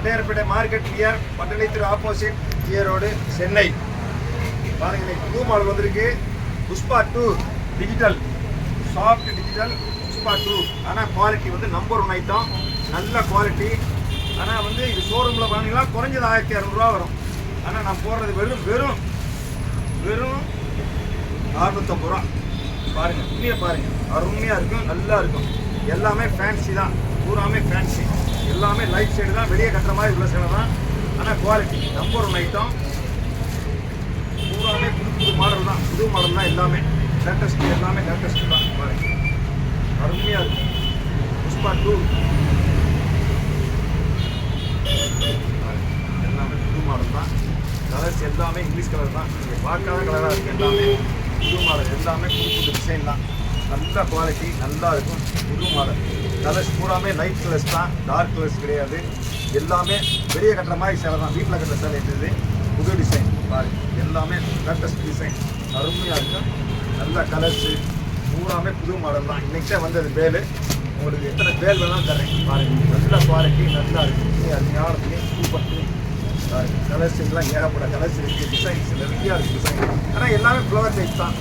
பட்டையார்பேட்டை market near பட்டணித்திரு opposite road Chennai. பாருங்க, இன்னைக்கு புது மாடல் வந்திருக்கு. Pushpa 2 digital, soft digital Pushpa 2. ஆனால் குவாலிட்டி வந்து நம்பர் 1 ஐட்டம், நல்ல குவாலிட்டி. ஆனால் வந்து இது ஷோரூமில் வாங்கினா குறைஞ்சது 1200 வரும். ஆனால் நான் போடுறது வெறும் வெறும் வெறும் 650 ரூபா. பாருங்கள், துணியை பாருங்கள், அருமையாக இருக்கும், நல்லா இருக்கும். எல்லாமே ஃபேன்சி தான், பூராமே ஃபேன்சி, எல்லாமே லைட் சைடு தான், வெளியே கட்டுற மாதிரி உள்ள சேலை தான். ஆனால் குவாலிட்டி நம்பர் 1 ஐட்டம். பூராமே புது மாடல் தான், புது மாடல் தான், எல்லாமே லேட்டஸ்ட், எல்லாமே லேட்டஸ்ட் தான். பாருங்க, அருமையாக இருக்கும். புஷ்பா 2 எல்லாமே புது மாடல் தான். கலர்ஸ் எல்லாமே இங்கிலீஷ் கலர் தான், நீங்கள் பார்க்காத கலராக இருக்குது. எல்லாமே புது மாடல், எல்லாமே புது புது டிசைன் தான். நல்ல குவாலிட்டி, நல்லா இருக்கும். புது மாடல் கலர்ஸ் பூராமே லைட் கலர்ஸ் தான், டார்க் கலர்ஸ் கிடையாது. எல்லாமே வெளியே கட்டுற மாதிரி சேலை தான், வீட்டில் கட்டுற சேலை இருக்குது. புது டிசைன் பாருங்க, எல்லாமே லேட்டஸ்ட் டிசைன், அருமையாக இருக்கும். நல்ல கலர்ஸு, பூராமே புது மாடல் தான். இன்றைக்கே வந்தது பேல், உங்களுக்கு எத்தனை பேல் வேணாலும் தரேன். பாருங்கள், நல்ல குவாலிட்டி, நல்லா இருக்கும். அருமையான துணி, சூப்பர் துணி. கலர்ஸ் எல்லாம் ஏகப்பட்ட கலர்ஸ் இருக்குது, டிசைன்ஸ் நிறையா இருக்குது டிசைன். ஆனால் எல்லாமே ஃப்ளவர் டைப் தான்.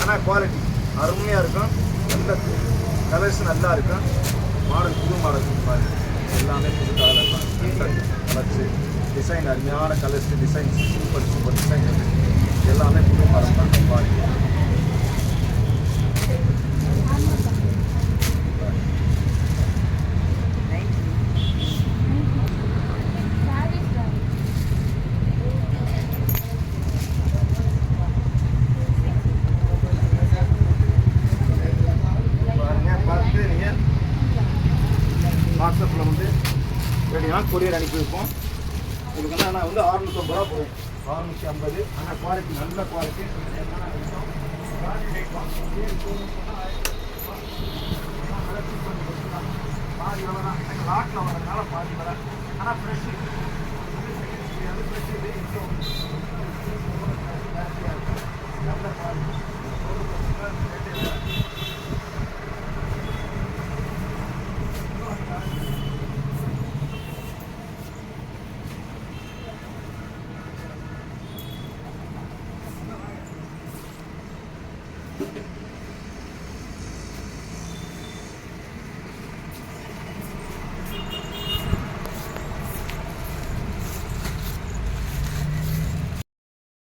ஆனால் குவாலிட்டி அருமையாக இருக்கும். நல்ல கலர்ஸ் நல்லா இருக்கும். மாடல் புது மாடல் பாருங்க, எல்லாமே புது கலர் தான். நல்ல கலர்ஸு, டிசைன் அருமையான colours, designs super super design இருக்குது. எல்லாமே புது மாடல் தான். பாருங்க, வாட்ஸ்அப்பில் வந்து ரெடியாக கொரியர் அனுப்பி வைப்போம். உங்களுக்கு வந்து ஆனால் வந்து 650 ரூபா போகும், 650. ஆனால் குவாலிட்டி நல்ல குவாலிட்டி. பாதி விலை தான், எங்கள் லாட்டில் வரதுனால பாதி விலை. ஆனால் ஃப்ரெஷ்ஷு அது ஃப்ரெஷ்ஷு, இது நல்ல குவாலிட்டி. Thank you.